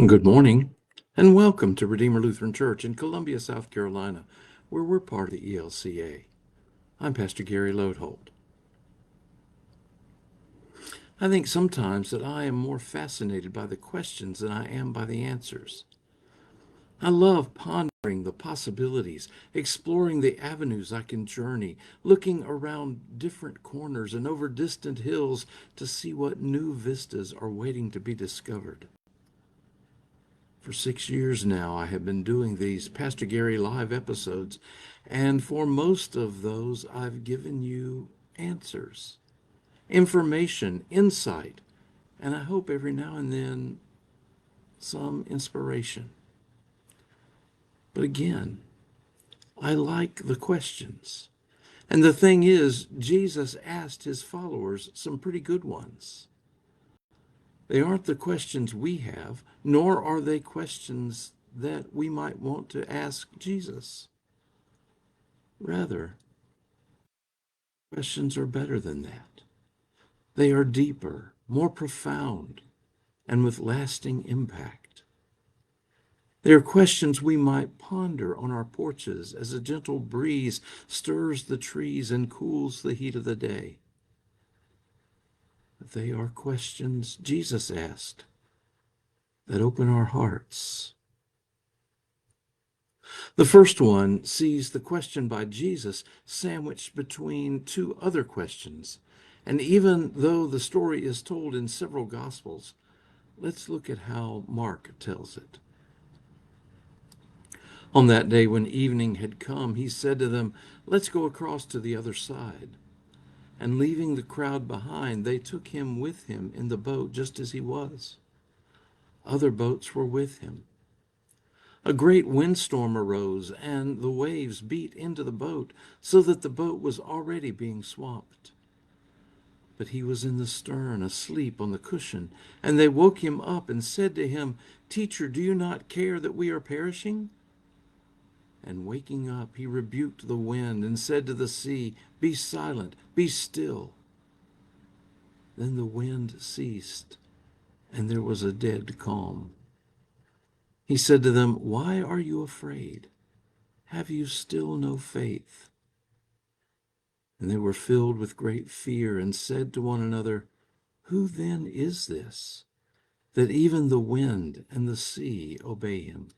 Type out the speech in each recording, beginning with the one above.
Good morning, and welcome to Redeemer Lutheran Church in Columbia, South Carolina, where we're part of the ELCA. I'm Pastor Gary Lodeholt. I think sometimes that I am more fascinated by the questions than I am by the answers. I love pondering the possibilities, exploring the avenues I can journey, looking around different corners and over distant hills to see what new vistas are waiting to be discovered. For 6 years now, I have been doing these Pastor Gary Live episodes, and for most of those, I've given you answers, information, insight, and I hope every now and then some inspiration. But again, I like the questions. And the thing is, Jesus asked his followers some pretty good ones. They aren't the questions we have, nor are they questions that we might want to ask Jesus. Rather, questions are better than that. They are deeper, more profound, and with lasting impact. They are questions we might ponder on our porches as a gentle breeze stirs the trees and cools the heat of the day. But they are questions Jesus asked that open our hearts. The first one sees the question by Jesus sandwiched between two other questions. And even though the story is told in several Gospels, let's look at how Mark tells it. On that day when evening had come, he said to them, "Let's go across to the other side." And leaving the crowd behind, they took him with him in the boat just as he was. Other boats were with him. A great windstorm arose, and the waves beat into the boat, so that the boat was already being swamped. But he was in the stern, asleep on the cushion, and they woke him up and said to him, "Teacher, do you not care that we are perishing?" And waking up, he rebuked the wind and said to the sea, "Be silent, be still." Then the wind ceased, and there was a dead calm. He said to them, "Why are you afraid? Have you still no faith?" And they were filled with great fear and said to one another, "Who then is this, that even the wind and the sea obey him?"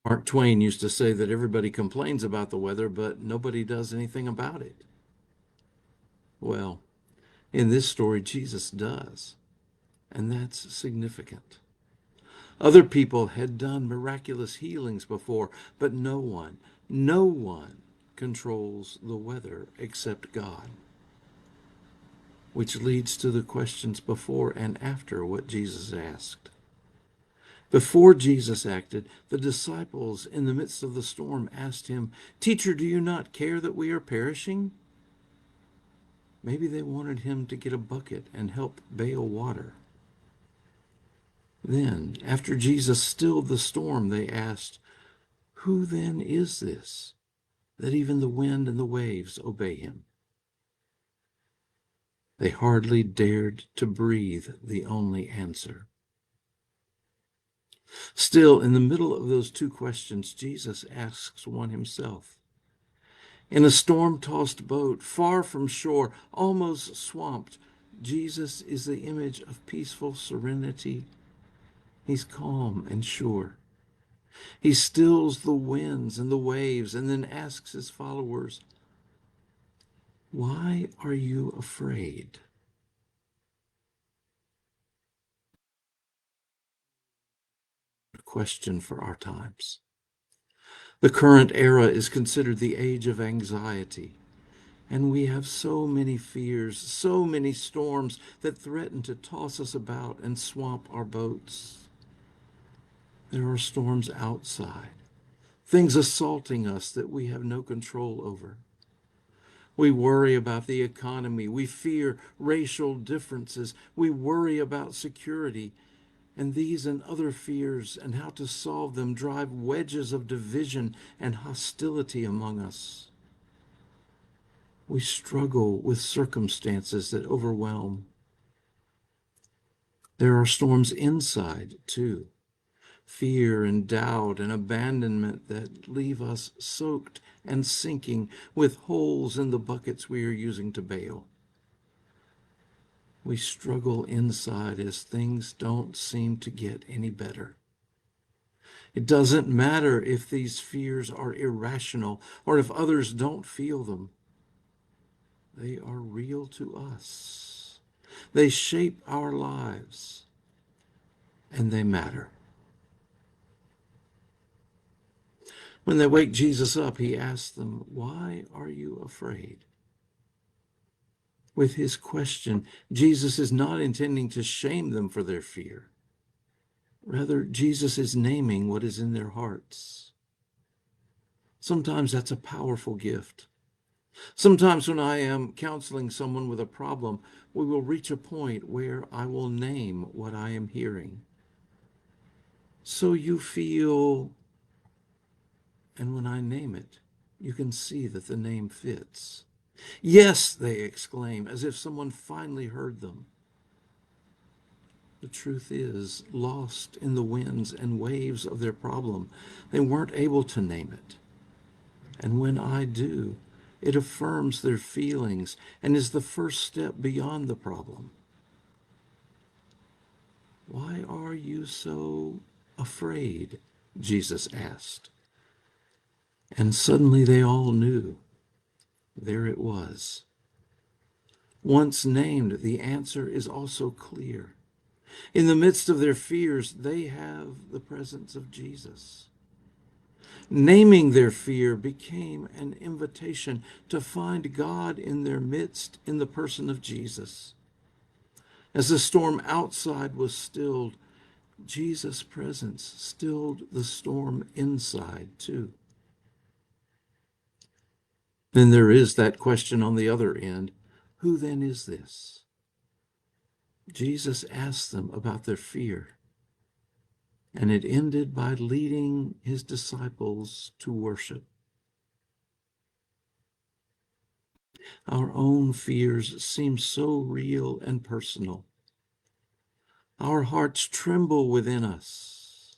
Mark Twain used to say that everybody complains about the weather, but nobody does anything about it. Well, in this story, Jesus does, and that's significant. Other people had done miraculous healings before, but no one controls the weather except God. Which leads to the questions before and after what Jesus asked. Before Jesus acted, the disciples in the midst of the storm asked him, "Teacher, do you not care that we are perishing?" Maybe they wanted him to get a bucket and help bail water. Then, after Jesus stilled the storm, they asked, "Who then is this, that even the wind and the waves obey him?" They hardly dared to breathe the only answer. Still, in the middle of those two questions, Jesus asks one himself. In a storm-tossed boat, far from shore, almost swamped, Jesus is the image of peaceful serenity. He's calm and sure. He stills the winds and the waves and then asks his followers, "Why are you afraid?" A question for our times. The current era is considered the age of anxiety, and we have so many fears, so many storms that threaten to toss us about and swamp our boats. There are storms outside, things assaulting us that we have no control over. We worry about the economy. We fear racial differences. We worry about security. And these and other fears and how to solve them drive wedges of division and hostility among us. We struggle with circumstances that overwhelm. There are storms inside, too. Fear and doubt and abandonment that leave us soaked and sinking with holes in the buckets we are using to bail. We struggle inside as things don't seem to get any better. It doesn't matter if these fears are irrational or if others don't feel them. They are real to us. They shape our lives, and they matter. When they wake Jesus up, he asks them, "Why are you afraid?" With his question, Jesus is not intending to shame them for their fear. Rather, Jesus is naming what is in their hearts. Sometimes that's a powerful gift. Sometimes when I am counseling someone with a problem, we will reach a point where I will name what I am hearing. So you feel, and when I name it, you can see that the name fits. Yes, they exclaim, as if someone finally heard them. The truth is, lost in the winds and waves of their problem, they weren't able to name it. And when I do, it affirms their feelings and is the first step beyond the problem. Why are you so afraid? Jesus asked. And suddenly they all knew. There it was. Once named, the answer is also clear. In the midst of their fears, they have the presence of Jesus. Naming their fear became an invitation to find God in their midst in the person of Jesus. As the storm outside was stilled, Jesus' presence stilled the storm inside too. Then there is that question on the other end, who then is this? Jesus asked them about their fear, and it ended by leading his disciples to worship. Our own fears seem so real and personal. Our hearts tremble within us.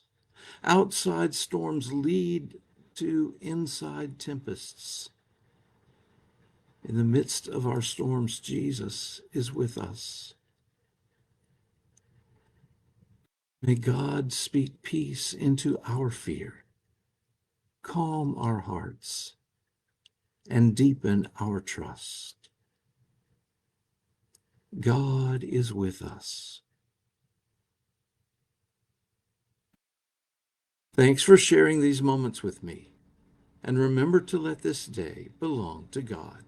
Outside storms lead to inside tempests. In the midst of our storms, Jesus is with us. May God speak peace into our fear, calm our hearts, and deepen our trust. God is with us. Thanks for sharing these moments with me. And remember to let this day belong to God.